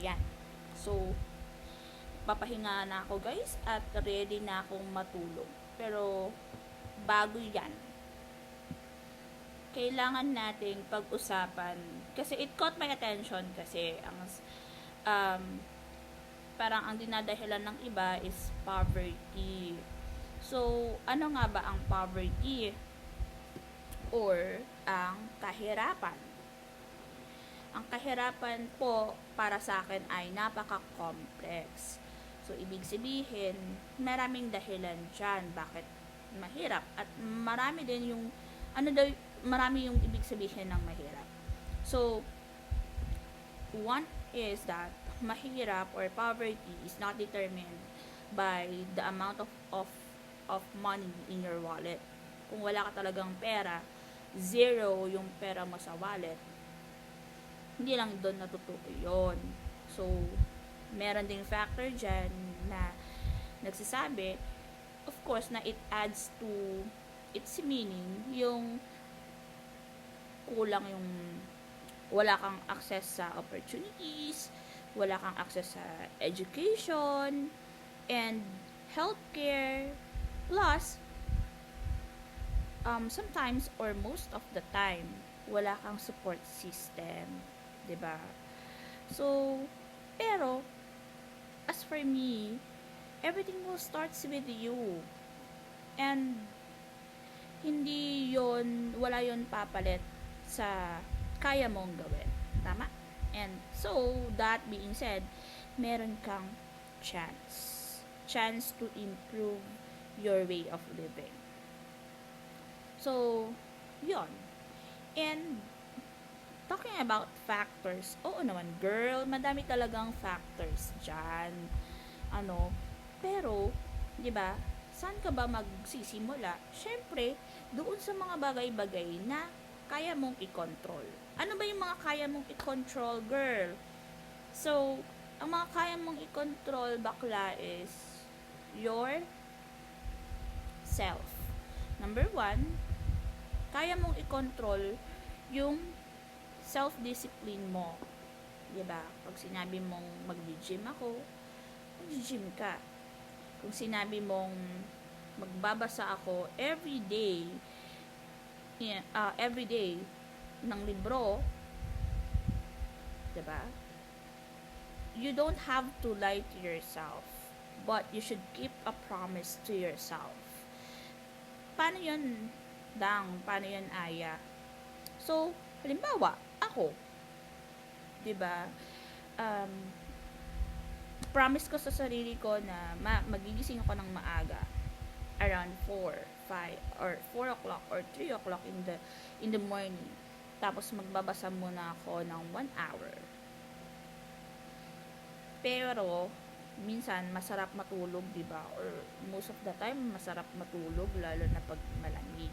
Yan. So, papahinga na ako guys at ready na akong matulog. Pero, bago yan, kailangan nating pag-usapan kasi it caught my attention kasi um, parang ang dinadahilan ng iba is poverty. So, ano nga ba ang poverty? Or ang kahirapan? Ang kahirapan po para sa akin ay napaka-complex. So, ibig sabihin, maraming dahilan dyan bakit mahirap. At marami din yung, marami yung ibig sabihin ng mahirap. So, one is that mahirap or poverty is not determined by the amount of money in your wallet. Kung wala ka talagang pera, zero yung pera mo sa wallet, hindi lang doon natutukoy yun. So, meron ding factor dyan na nagsasabi, of course, na it adds to its meaning, yung kulang yung wala kang access sa opportunities, wala kang access sa education, and healthcare, plus, sometimes or most of the time, wala kang support system. 'Di ba? So, pero as for me, everything will starts with you. And hindi yon wala yon papalit sa kaya mong gawin. Tama? And so, that being said, meron kang chance. Chance to improve your way of living. So, yon. And talking about factors, oo naman girl, madami talagang factors dyan. Pero, di ba, saan ka ba magsisimula? Syempre, doon sa mga bagay-bagay na kaya mong i-control. Ano ba yung mga kaya mong i-control, girl? So, ang mga kaya mong i-control, bakla, is your self. Number one, kaya mong i-control yung self-discipline mo. Diba? Pag sinabi mong mag-gym ako, mag-gym ka. Kung sinabi mong magbabasa ako every day ng libro, diba? You don't have to lie to yourself, but you should keep a promise to yourself. Paano yun, Dang? Paano yun, Aya? So, halimbawa, ako, 'di ba? Promise ko sa sarili ko na magigising ako ng maaga around 4, 5 or 4 o'clock or 3 o'clock in the morning. Tapos magbabasa muna ako ng 1 hour. Pero minsan masarap matulog, 'di ba? Or most of the time masarap matulog lalo na pag malamig.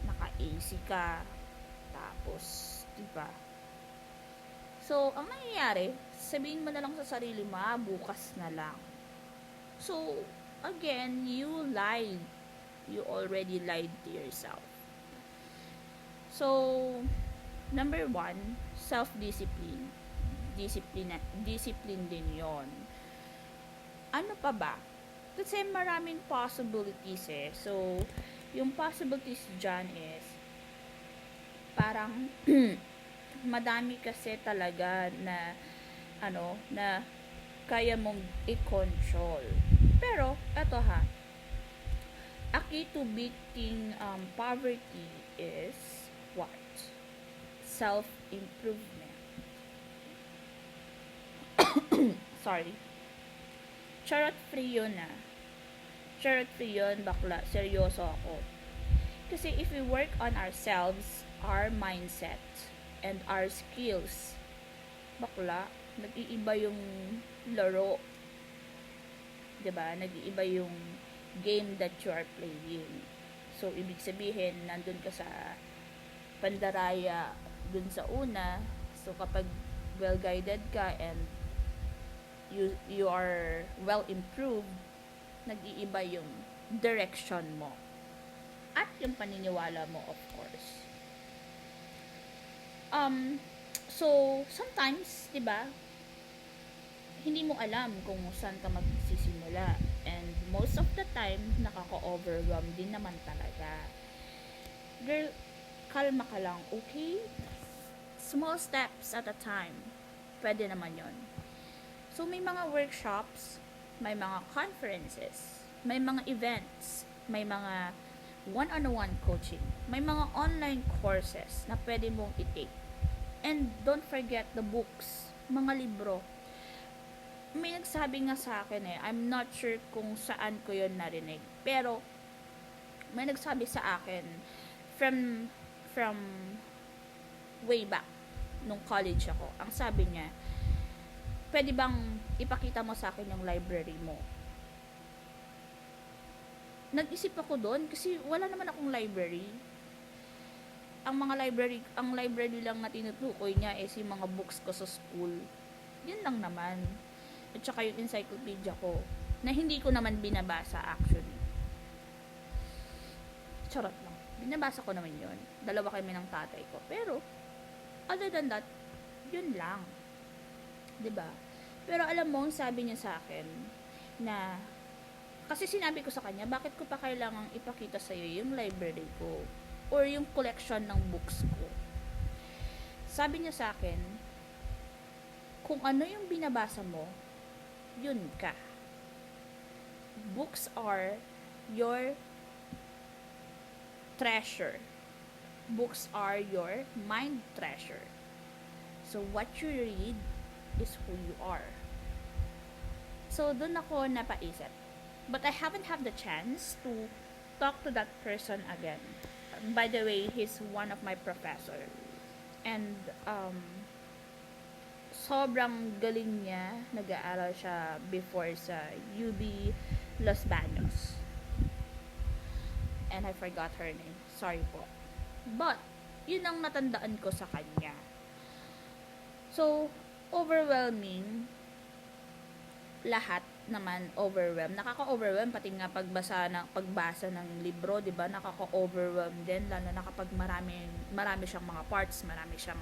Naka-AC ka, tapos, diba? So, ang nangyayari, sabihin mo na lang sa sarili mo, bukas na lang. So, again, you lied. You already lied to yourself. So, number one, self-discipline. Discipline din yon. Ano pa ba? Kasi maraming possibilities eh. So, yung possibilities dyan is, parang madami kasi talaga na na kaya mong i-control. Pero eto ha, a key to beating poverty is what? Self-improvement. Sorry. Charot free yun bakla. Seryoso ako. Kasi if we work on ourselves, our mindset, and our skills, bakla, nag-iiba yung laro. 'Di ba? Nag-iiba yung game that you are playing. So, ibig sabihin, nandun ka sa pandaraya dun sa una. So, kapag well-guided ka and you are well-improved, nag-iiba yung direction mo. At yung paniniwala mo, of course. So, sometimes, 'di ba, hindi mo alam kung saan ka magsisimula. And most of the time, nakaka-overwhelm din naman talaga. Girl, kalma ka lang, okay? Small steps at a time. Pwede naman yon. So, may mga workshops, may mga conferences, may mga events, may mga one-on-one coaching, may mga online courses na pwede mong i-take. And don't forget the books, mga libro. May nagsabi nga sa akin I'm not sure kung saan ko yon narinig. Pero, may nagsabi sa akin from way back nung college ako. Ang sabi niya, pwede bang ipakita mo sa akin yung library mo? Nag-isip ako doon kasi wala naman akong library. Ang library lang na tinutukoy niya is yung mga books ko sa school. Yun lang naman. At saka yung encyclopedia ko na hindi ko naman binabasa actually. Charot lang. Binabasa ko naman yun. Dalawa kami ng tatay ko. Pero, other than that, yun lang. 'Di ba? Pero alam mo, sabi niya sa akin na kasi sinabi ko sa kanya, bakit ko pa kailangang ipakita sa iyo yung library ko or yung collection ng books ko? Sabi niya sa akin, kung ano yung binabasa mo, yun ka. Books are your treasure. Books are your mind treasure. So what you read is who you are. So, doon ako napaisip. But I haven't had the chance to talk to that person again. By the way, he's one of my professor. And, sobrang galing niya. Nag-aaral siya before sa UB Los Baños. And I forgot her name. Sorry po. But, yun ang natandaan ko sa kanya. So, overwhelming, lahat naman overwhelm. Nakaka-overwhelm pati nga pagbasa ng libro, 'di ba? Nakaka-overwhelm din lalo na kapag marami siyang mga parts, marami siyang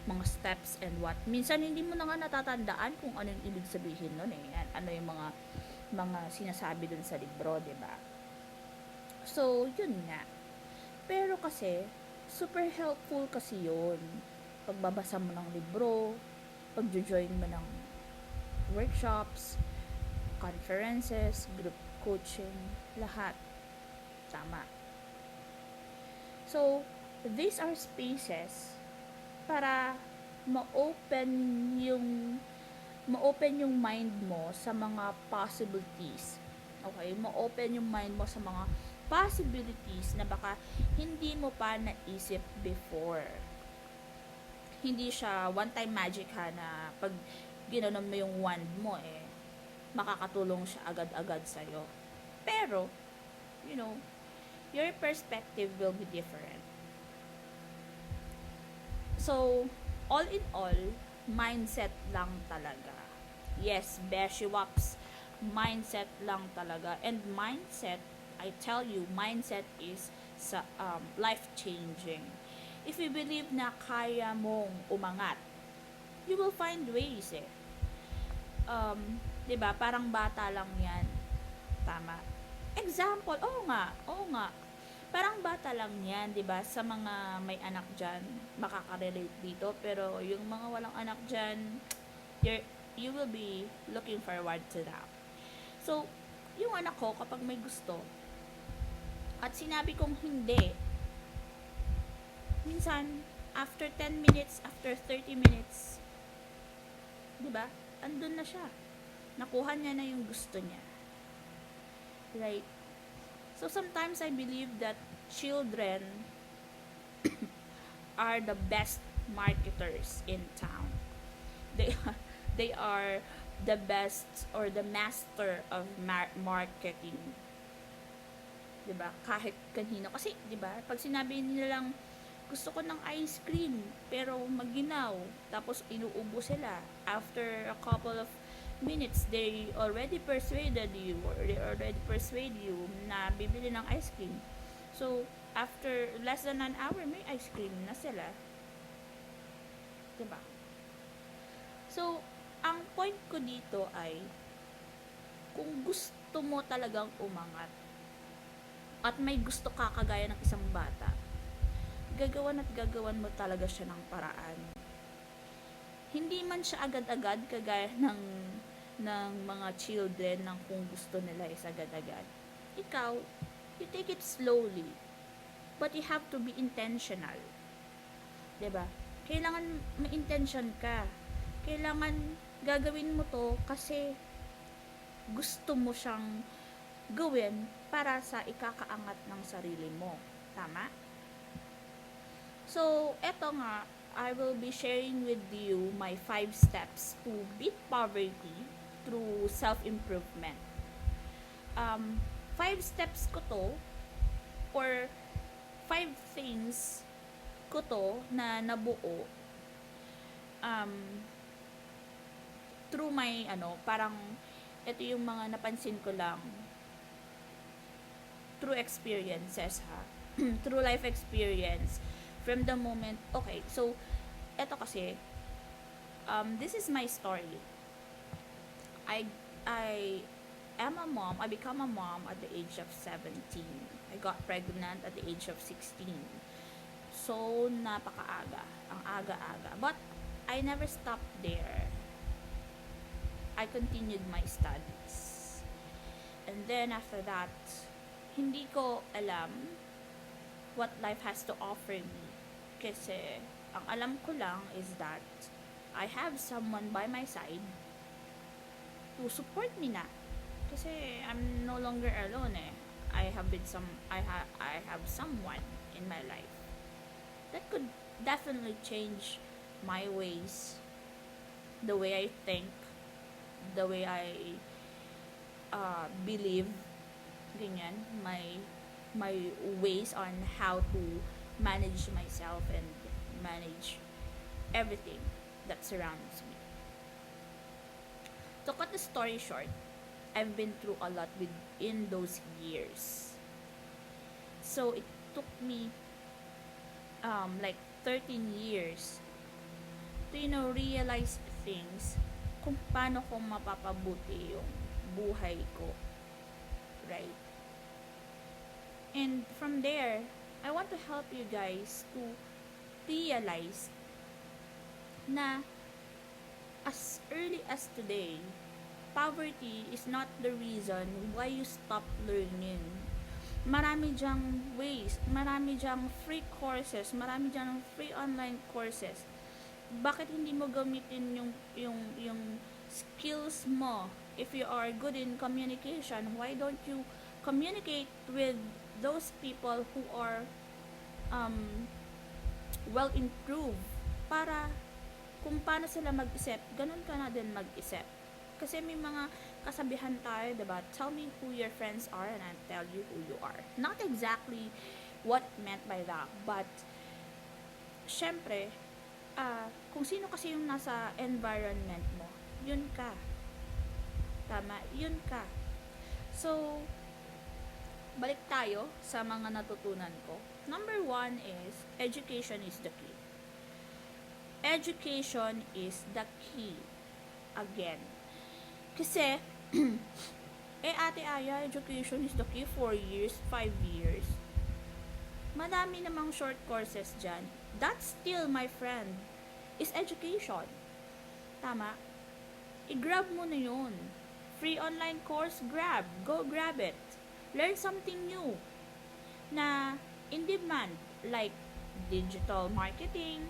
mga steps and what. Minsan hindi mo na nga natatandaan kung ano yung ibig sabihin noon ano yung mga sinasabi dun sa libro, 'di ba? So, yun nga. Pero kasi super helpful kasi yun. Pagbabasa mo ng libro, pag-join mo ng workshops, conferences, group coaching, lahat. Tama. So, these are spaces para ma-open yung mind mo sa mga possibilities. Okay? Ma-open yung mind mo sa mga possibilities na baka hindi mo pa naisip before. Hindi siya one-time magic na pag ginanon mo yung wand mo makakatulong siya agad-agad sa'yo. Pero, your perspective will be different. So, all in all, mindset lang talaga. Yes, Beshi Waps, mindset lang talaga. And mindset, I tell you, mindset is life-changing. If you believe na kaya mong umangat, you will find ways 'di ba? Parang bata lang 'yan. Tama. Example, oo nga. Parang bata lang 'yan, 'di ba? Sa mga may anak diyan, makaka-relate dito, pero yung mga walang anak diyan, you will be looking forward to that. So, yung anak ko kapag may gusto at sinabi kong hindi, minsan, after 10 minutes, after 30 minutes, 'di ba? Andun na siya. Nakuha niya na yung gusto niya. Right? So, sometimes I believe that children are the best marketers in town. They are the best or the master of marketing. 'Di ba? Kahit kanino. Kasi, 'di ba? Pag sinabi nila lang, gusto ko ng ice cream, pero maginaw. Tapos, inuubo sila. After a couple of minutes, they already persuaded you na bibili ng ice cream. So, after less than an hour, may ice cream na sila. Diba? So, ang point ko dito ay, kung gusto mo talagang umangat, at may gusto ka kagaya ng isang bata, gagawan mo talaga siya ng paraan. Hindi man siya agad-agad kagaya ng mga children ng kung gusto nila is agad-agad. Ikaw, you take it slowly. But you have to be intentional. 'Di ba? Kailangan ma-intention ka. Kailangan gagawin mo to kasi gusto mo siyang gawin para sa ikakaangat ng sarili mo. Tama? So, eto nga, I will be sharing with you my 5 steps to beat poverty through self-improvement. 5 steps ko to, or 5 things ko to na nabuo through my parang ito yung mga napansin ko lang through experiences through life experience from the moment. Okay, so eto kasi this is my story. I am a mom. I become a mom at the age of 17. I got pregnant at the age of 16. So, napakaaga. Ang aga-aga. But, I never stopped there. I continued my studies. And then, after that, hindi ko alam what life has to offer me. Kasi, ang alam ko lang is that I have someone by my side to support me na. Kasi, I'm no longer alone eh. I have someone in my life that could definitely change my ways, the way I think, the way I believe, ganyan, my ways on how to manage myself and manage everything that surrounds me. To cut the story short, I've been through a lot within those years. So it took me like 13 years to realize things kung paano ko mapapabuti yung buhay ko, right? And from there, I want to help you guys to realize na as early as today, poverty is not the reason why you stop learning. Marami dyang ways, marami dyang free courses, marami dyang free online courses. Bakit hindi mo gamitin yung skills mo? If you are good in communication, why don't you communicate with those people who are well improved, para kung paano sila mag-isip, ganun ka na din mag-isip. Kasi may mga kasabihan tayo, diba? Tell me who your friends are and I'll tell you who you are. Not exactly what meant by that, but syempre, kung sino kasi yung nasa environment mo, yun ka. Tama? Yun ka. So, balik tayo sa mga natutunan ko. Number 1 is, education is the key. Education is the key. Again. Kasi, Ate Aya, education is the key, 4 years, 5 years. Madami namang short courses dyan. That still, my friend, is education. Tama? I-grab mo na yun. Free online course, grab. Go grab it. Learn something new na in demand, like digital marketing,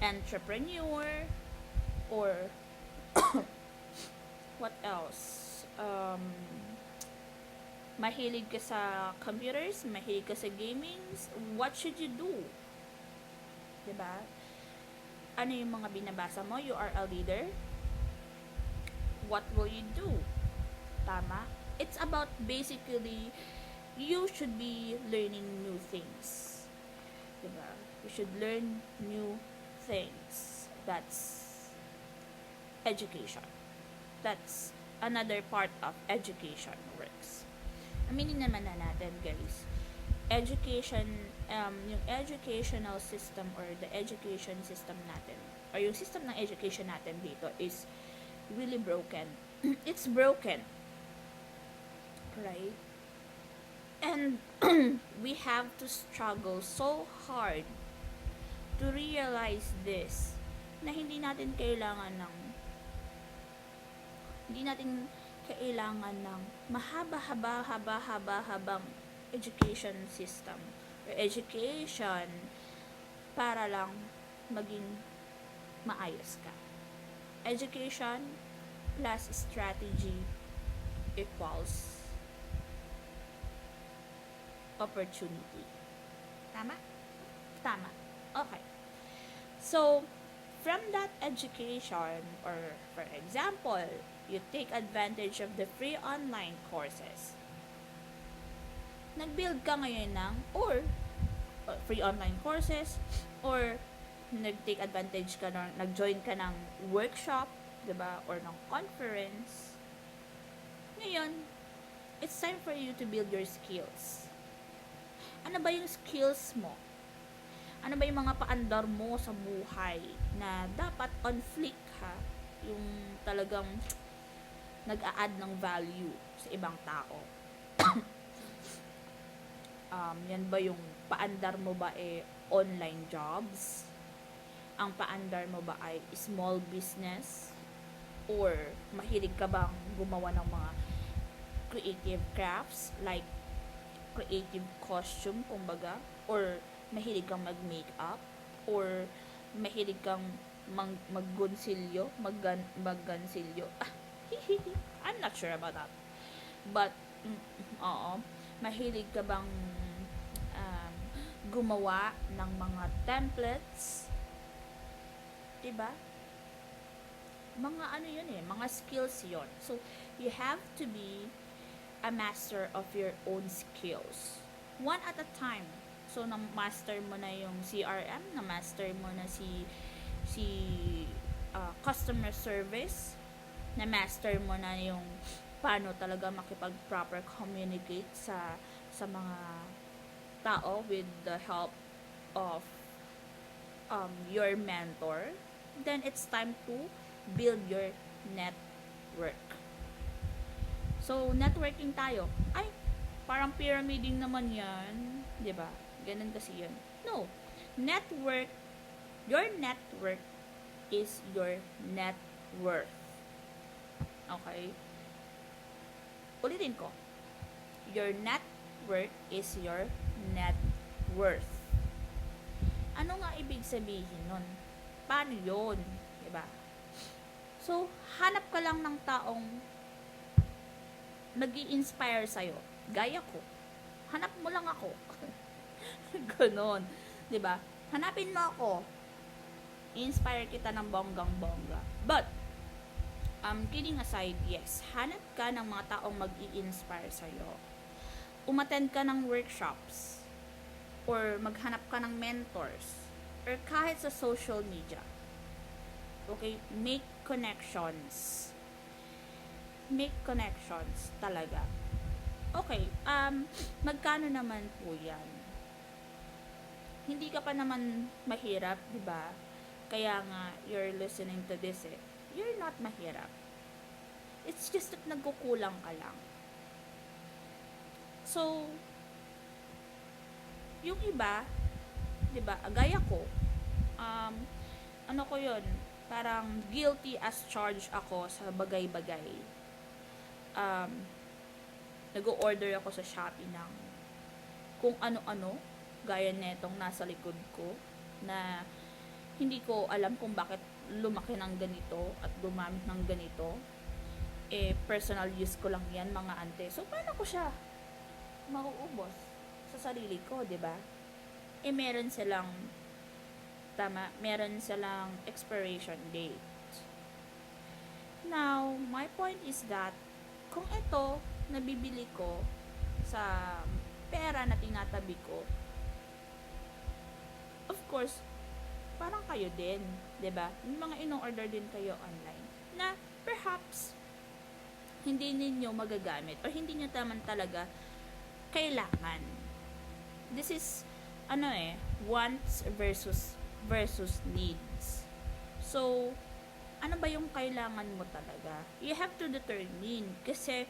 entrepreneur, or what else? Mahilig ka sa computers, mahilig ka sa gamings, what should you do? Diba? Ano yung mga binabasa mo? You are a leader. What will you do? Tama? It's about basically, you should be learning new things. Diba? You should learn new things. That's education. That's another part of education works. Aminin naman na natin, guys. Education, yung educational system or the education system natin, or yung system ng education natin dito is really broken. It's broken, right? And we have to struggle so hard to realize this, na hindi natin kailangan ng mahaba-habang education system or education para lang maging maayos ka. Education plus strategy equals opportunity. Tama? Tama. Okay. So, from that education, or for example, you take advantage of the free online courses. Nag-build ka ngayon ng, or free online courses, or nag-take advantage ka ng, nag-join ka ng workshop, diba? Or ng conference. Ngayon, it's time for you to build your skills. Ano ba yung skills mo? Ano ba yung mga paandar mo sa buhay na dapat on flick, ha? Yung talagang nag-a-add ng value sa ibang tao. Yan ba yung paandar mo ba online jobs? Ang paandar mo ba ay small business? Or mahilig ka bang gumawa ng mga creative crafts like creative costume, kumbaga? Or mahilig kang mag-makeup? Or mahilig kang maggansilyo? I'm not sure about that. But, oo. Mahilig ka bang gumawa ng mga templates? Diba? Mga ano yun mga skills yun. So, you have to be a master of your own skills. One at a time. So, na-master mo na yung CRM, na-master mo na si customer service, na-master mo na yung paano talaga makipag-proper communicate sa mga tao with the help of your mentor. Then, it's time to build your network. So, networking tayo. Ay, parang pyramiding naman yan. Diba? Ganun kasi yun. No. Network, your network is your net worth. Okay? Ulitin ko. Your network is your net worth. Ano nga ibig sabihin nun? Paano yun? Diba? So, hanap ka lang ng taong nag-i-inspire sa'yo. Gaya ko. Hanap mo lang ako. Ganon. Diba? Hanapin mo ako. I-inspire kita ng bonggang-bongga. But, kidding aside, yes, hanap ka ng mga taong mag-i-inspire sa'yo. Umattend ka ng workshops. Or maghanap ka ng mentors. Or kahit sa social media. Okay? Make connections. Make connections talaga. Okay, magkano naman po yan? Hindi ka pa naman mahirap, di ba? Kaya nga, you're listening to this You're not mahirap. It's just that nagkukulang ka lang. So, yung iba, di ba, gaya ko, ano ko yun, parang guilty as charged ako sa bagay-bagay. Nag-order ako sa Shopee ng kung ano-ano, gaya netong nasa likod ko, na hindi ko alam kung bakit lumaki ng ganito at gumamit ng ganito. Personal use ko lang yan, mga ante. So, paano ko siya mauubos sa sarili ko, diba? Meron silang expiration date. Now, my point is that kung ito nabibili ko sa pera na tinatabi ko, of course, parang kayo din, 'di ba? May mga ino-order din kayo online na perhaps hindi ninyo magagamit o hindi niyo naman talaga kailangan. This is wants versus needs. So, ano ba yung kailangan mo talaga? You have to determine. Kasi,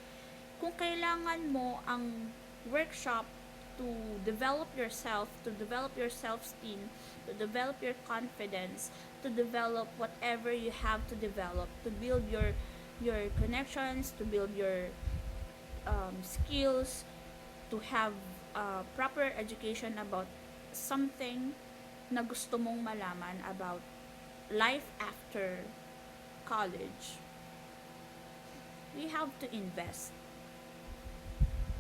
kung kailangan mo ang workshop to develop yourself, to develop your self-esteem, to develop your confidence, to develop whatever you have to develop, to build your connections, to build your skills, to have proper education about something na gusto mong malaman about life after college, we have to invest.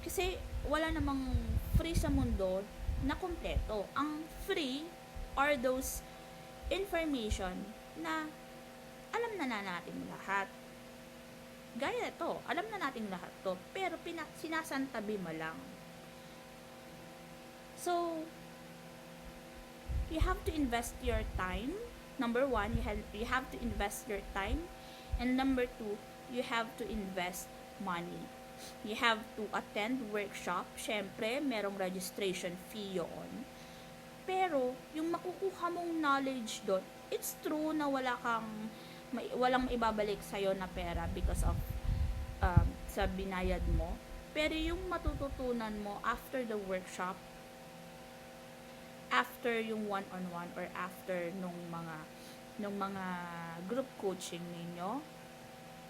Kasi wala namang free sa mundo na kompleto. Ang free are those information na alam na natin lahat. Gaya ito, alam na natin lahat to, pero sinasantabi mo lang. So, you have to invest your time. Number one, you have to invest your time. And number two, you have to invest money. You have to attend workshop. Syempre, merong registration fee yun. Pero, yung makukuha mong knowledge doon, it's true na walang maibabalik sa'yo na pera because of sa binayad mo. Pero yung matututunan mo after the workshop, after yung one-on-one or after nung mga group coaching ninyo,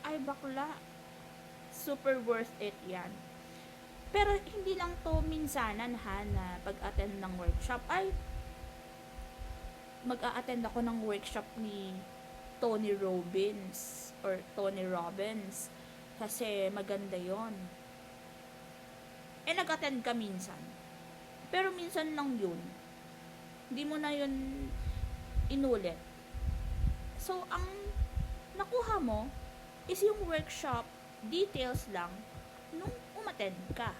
ay bakla, super worth it yan. Pero hindi lang to minsanan na pag-attend ng workshop. Ay, mag-a-attend ako ng workshop ni Tony Robbins or Tony Robbins kasi maganda yon. Nag-attend ka minsan. Pero minsan lang yun. Hindi mo na yun inulit. So, ang nakuha mo is yung workshop details lang nung umattend ka.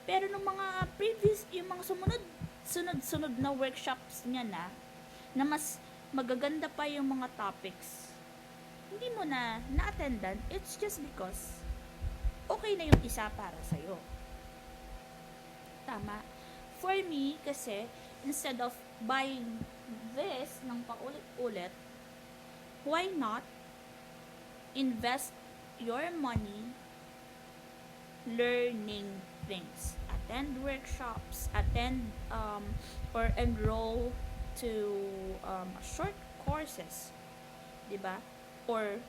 Pero nung mga previous, yung mga sunod na workshops niya na mas magaganda pa yung mga topics, hindi mo na-attendan. It's just because okay na yung isa para sa'yo. Tama. For me, kasi, instead of buying this ng paulit-ulit, why not invest your money learning things? Attend workshops, or enroll to short courses, diba? Or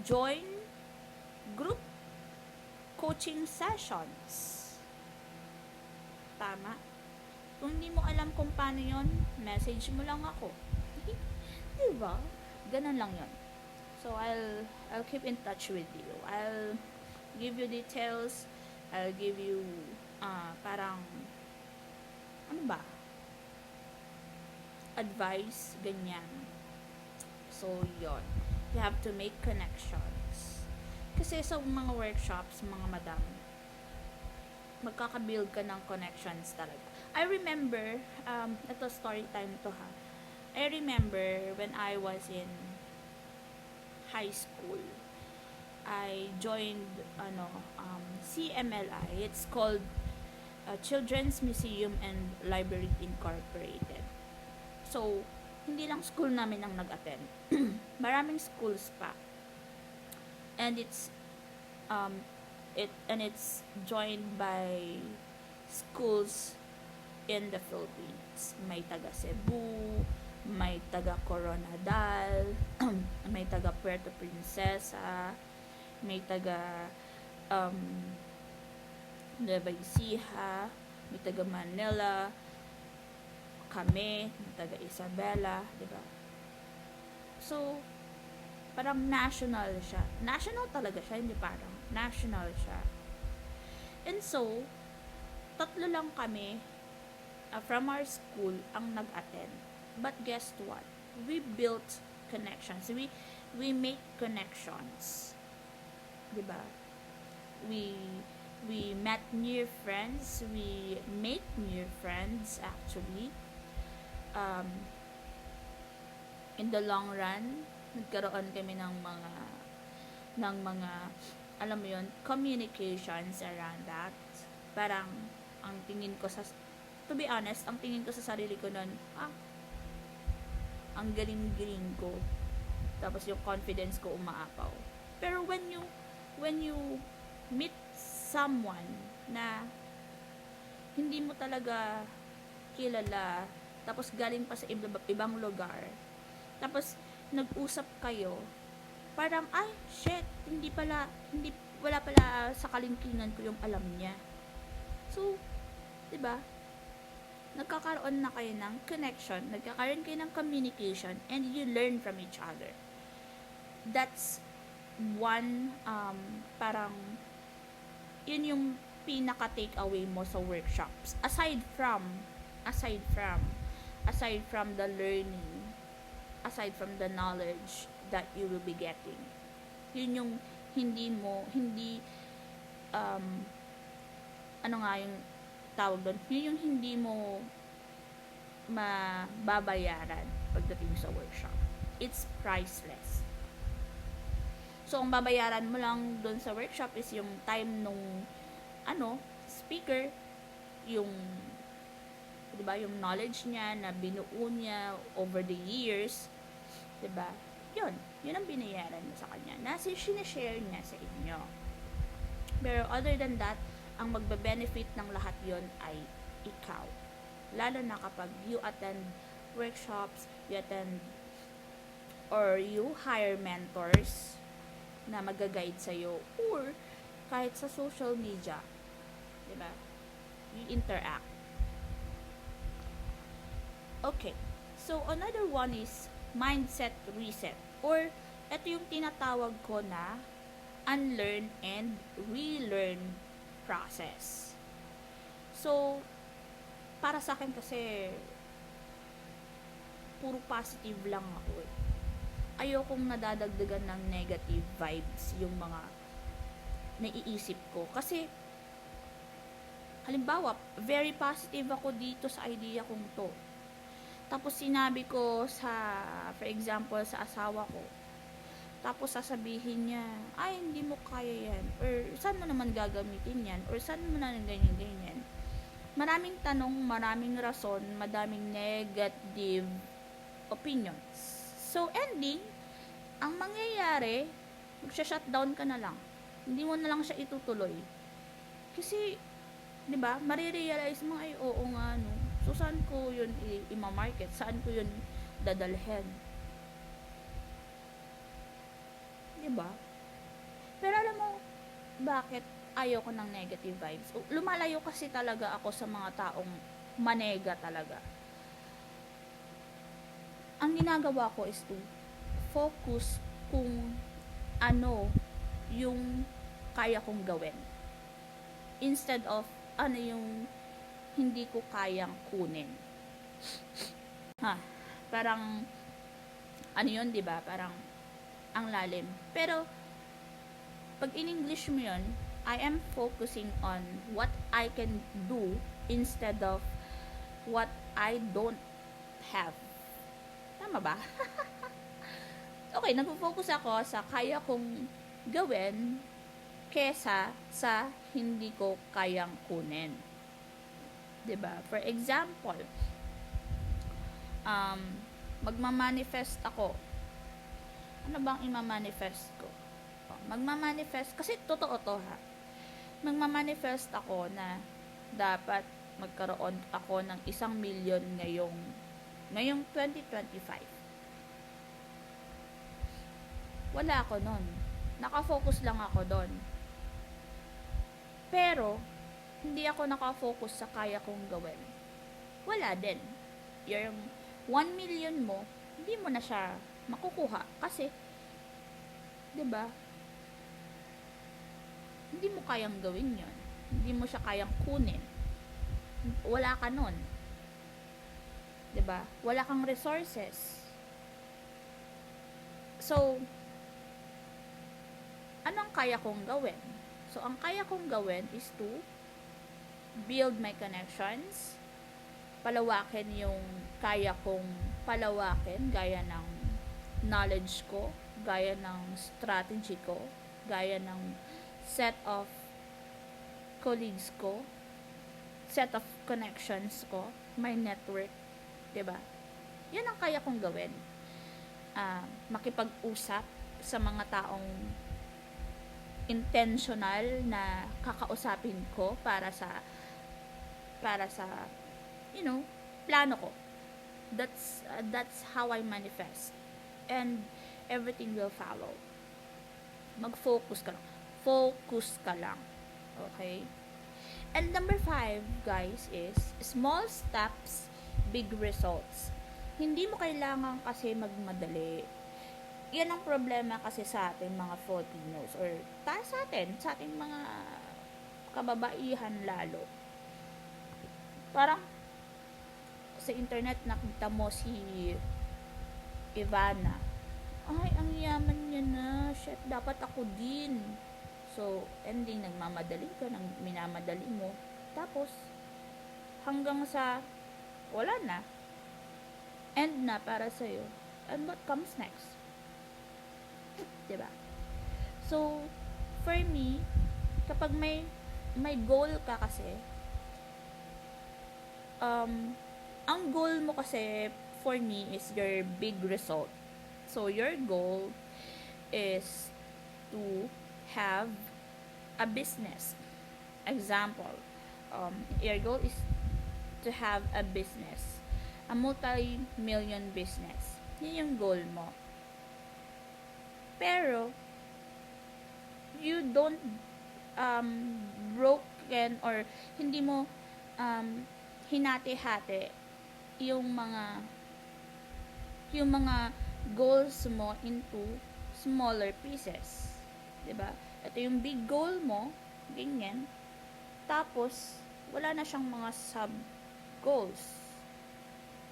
join group coaching sessions. Tama? Kung hindi mo alam kung paano yon, message mo lang ako. Diba? Ganun lang yon. So, I'll keep in touch with you. I'll give you details. I'll give you parang ano ba? Advice, ganyan. So, yon. You have to make connections. Kasi sa mga workshops, mga madam, magkakabuild ka ng connections talaga. I remember, ito story time to ha. I remember when I was in high school, I joined CMLI. It's called Children's Museum and Library Incorporated. So, hindi lang school namin ang nag-attend. Maraming schools pa. And it's joined by schools in the Philippines. May taga Cebu, may taga Coronadal, may taga Puerto Princesa, may taga Nueva Ecija, may taga Manila, kami, may taga Isabela, diba? So, parang national siya. National talaga siya, hindi parang. National siya. And so, 3 lang kami from our school ang nag-attend. But guess what? We built connections. We make connections. Diba? We met new friends. We make new friends actually. In the long run, nagkaroon kami ng mga alam mo yun, communications around that. Parang ang tingin ko to be honest, ang tingin ko sa sarili ko nun, ang galing-galing ko. Tapos yung confidence ko umaapaw. Pero when you meet someone na hindi mo talaga kilala, tapos galing pa sa ibang lugar, tapos nag-usap kayo, parang, ay, shit, wala pala sa kalingkingan ko yung alam niya. So, 'di ba? Nagkakaroon na kayo ng connection, nagkakaroon kayo ng communication, and you learn from each other. That's one, parang, yun yung pinaka takeaway mo sa workshops. Aside from the learning, aside from the knowledge that you will be getting. Yun yung ano nga yung tawag doon, yun yung hindi mo mababayaran pagdating sa workshop. It's priceless. So, ang babayaran mo lang doon sa workshop is yung time nung speaker, yung, diba, yung knowledge niya na binuo niya over the years, diba, yun ang binayaran mo sa kanya, na sinishare niya sa inyo. Pero other than that, ang magbe-benefit ng lahat yon ay ikaw. Lalo na kapag you attend workshops, or you hire mentors na mag-guide sa'yo, or kahit sa social media, diba? You interact. Okay. So, another one is mindset reset, or ito yung tinatawag ko na unlearn and relearn process. So, para sa akin kasi puro positive lang ako eh. Ayokong nadadagdagan ng negative vibes yung mga naiisip ko. Kasi, halimbawa, very positive ako dito sa idea kong to. Tapos sinabi ko for example, sa asawa ko. Tapos sasabihin niya, ay, hindi mo kaya yan. Or, saan mo naman gagamitin yan? Or, saan mo na ganyan-ganyan? Maraming tanong, maraming rason, madaming negative opinions. So, ending, ang mangyayari, magsha-shutdown ka na lang. Hindi mo na lang siya itutuloy. Kasi, di ba, marirealize mo, ay, oo nga, no. So, saan ko yun i-market? Saan ko yun dadalhin? Di ba? Pero alam mo, bakit ayaw ko ng negative vibes? Lumalayo kasi talaga ako sa mga taong manega talaga. Ang ginagawa ko is to focus kung ano yung kaya kong gawin. Instead of ano yung hindi ko kayang kunin. Parang ano yun, di ba? Parang ang lalim. Pero pag in English mo yun, I am focusing on what I can do instead of what I don't have. Tama ba? Okay, nagpo-focus ako sa kaya kong gawin kesa sa hindi ko kayang kunin. 'Di ba? For example, magma-manifest ako. Ano bang ima-manifest ko? Magma-manifest, kasi totoo to ha. Magma-manifest ako na dapat magkaroon ako ng 1 million ngayong 2025. Wala ako nun. Nakafocus lang ako doon. Pero, hindi ako nakafocus sa kaya kong gawin. Wala din. Yung 1 million mo, hindi mo na siya makukuha. Kasi, 'di ba? Hindi mo kayang gawin yon. Hindi mo siya kayang kunin. Wala ka nun. 'Di ba? Wala kang resources. So, anong kaya kong gawin? So, ang kaya kong gawin is to build my connections, palawakin yung kaya kong palawakin, gaya ng knowledge ko, gaya ng strategy ko, gaya ng set of colleagues ko, set of connections ko, my network, 'di ba? 'Yan ang kaya kong gawin. makipag-usap sa mga taong intentional na kakausapin ko para sa you know, plano ko. That's how I manifest. And everything will follow. Mag-focus ka lang. Focus ka lang. Okay? And number 5, guys, is small steps, big results. Hindi mo kailangan kasi magmadali. Yan ang problema kasi sa ating mga Filipinos or sa ating mga kababaihan lalo. Parang sa internet nakita mo si Ivana. Ay, ang yaman niya na. Shit, dapat ako din. So, ending, nagmamadali ka, minamadali mo. Tapos, hanggang sa, wala na. End na para sa'yo. And what comes next? Diba? So, for me, kapag may goal ka kasi, ang goal mo kasi, for me, is your big result. So, your goal is to have a business. Example, your goal is to have a business. A multi-million business. Yun yung goal mo. Pero, you don't broken or hindi mo hinati-hati yung mga goals mo into smaller pieces. 'Di ba? Ito yung big goal mo, ganyan. Tapos wala na siyang mga sub goals.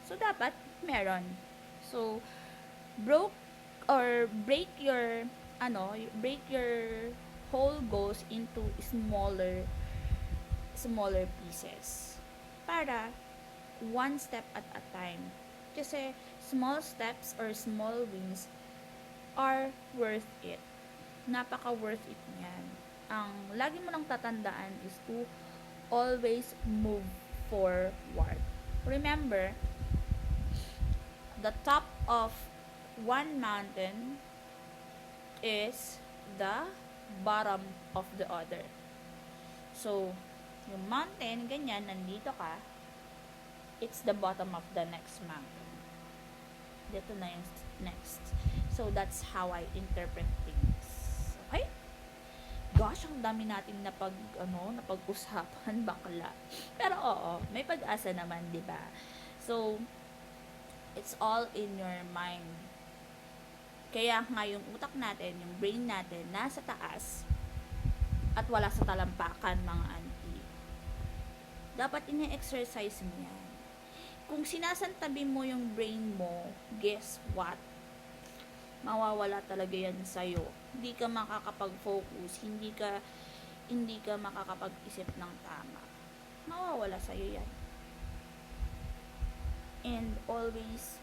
So dapat meron. So break your whole goals into smaller pieces para one step at a time. Kasi small steps or small wins are worth it. Napaka worth it niyan. Ang lagi mo lang tatandaan is to always move forward. Remember, the top of one mountain is the bottom of the other. So, yung mountain, ganyan, nandito ka, it's the bottom of the next mountain. Dito na yung next. So, that's how I interpret things. Okay? Gosh, ang dami nating napag-usapan, bakla. Pero oo, may pag-asa naman, di ba? So, it's all in your mind. Kaya nga yung utak natin, yung brain natin, nasa taas at wala sa talampakan, mga auntie. Dapat ine-exercise mo yan. Kung sinasantabi mo yung brain mo, guess what? Mawawala talaga yan sa'yo. Hindi ka makakapag-focus, hindi ka makakapag-isip ng tama. Mawawala sa'yo yan. And always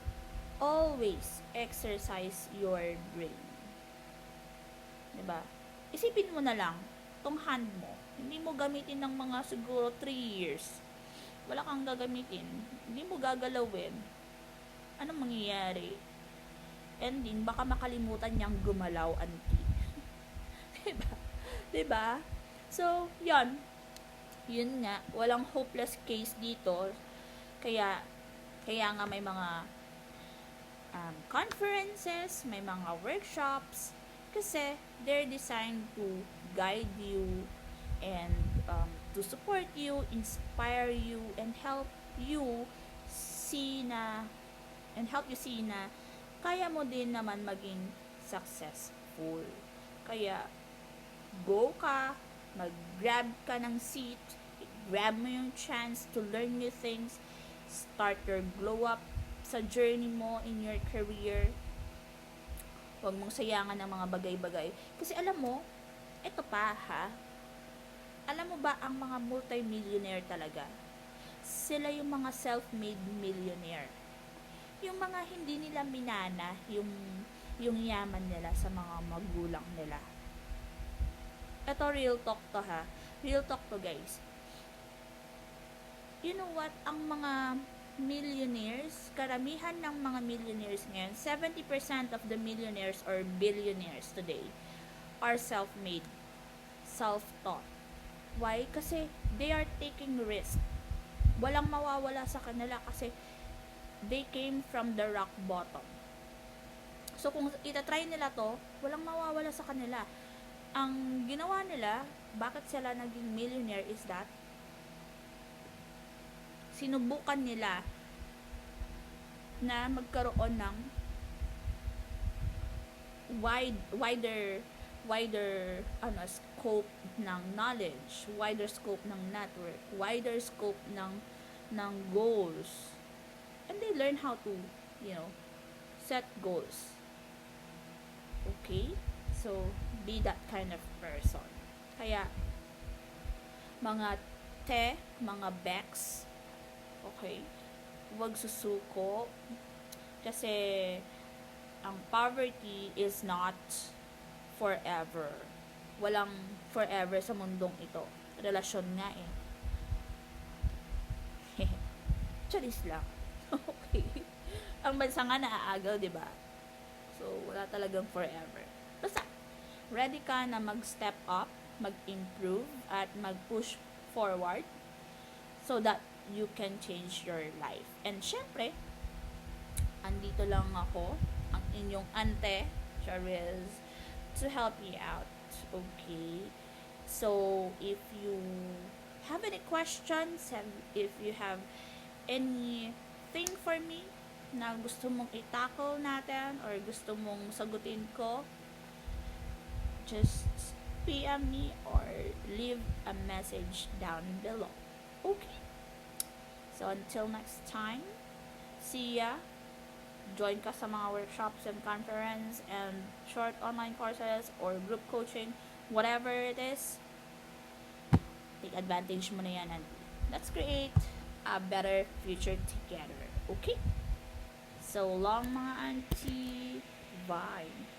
exercise your brain. Diba? Isipin mo na lang, tong hand mo, hindi mo gamitin ng mga siguro 3 years. Wala kang gagamitin. Hindi mo gagalawin. Anong mangyayari? Ending, baka makalimutan niyang gumalaw, auntie. Diba? Diba? So, yun nga, walang hopeless case dito. Kaya nga may mga conferences, may mga workshops, kasi they're designed to guide you and to support you, inspire you, and help you see na kaya mo din naman maging successful. Kaya go ka, mag-grab ka ng seat, grab mo yung chance to learn new things, start your glow up sa journey mo in your career. Huwag mong sayangan ng mga bagay-bagay. Kasi alam mo, ito pa ha, alam mo ba ang mga multi-millionaire talaga? Sila yung mga self-made millionaire. Yung mga hindi nila minana yung yaman nila sa mga magulang nila. Ito real talk to ha. Real talk to guys. You know what? Ang mga millionaires, karamihan ng mga millionaires ngayon, 70% of the millionaires or billionaires today are self-made, self-taught. Why? Kasi they are taking risk. Walang mawawala sa kanila kasi they came from the rock bottom. So kung itatry nila to, walang mawawala sa kanila. Ang ginawa nila, bakit sila naging millionaire is that sinubukan nila na magkaroon ng wider scope ng knowledge, wider scope ng network, wider scope ng goals. And they learn how to, set goals. Okay? So, be that kind of person. Kaya, mga mga Bex, okay, huwag susuko kasi ang poverty is not forever. Walang forever sa mundong ito. Relasyon nga eh. Charis lang. Okay. Ang bansa nga naaagaw, diba? So, wala talagang forever. Basta, ready ka na mag-step up, mag-improve, at mag-push forward so that you can change your life. And syempre, andito lang ako, ang inyong ante, Charis, to help you out. Okay? So, if you have any questions, if you have anything for me na gusto mong i-tackle natin or gusto mong sagutin ko, just PM me or leave a message down below. Okay? So, until next time, see ya. Join ka sa mga workshops and conference and short online courses or group coaching, whatever it is. Take advantage mo na yan and let's create a better future together. Okay? So long, mga auntie. Bye.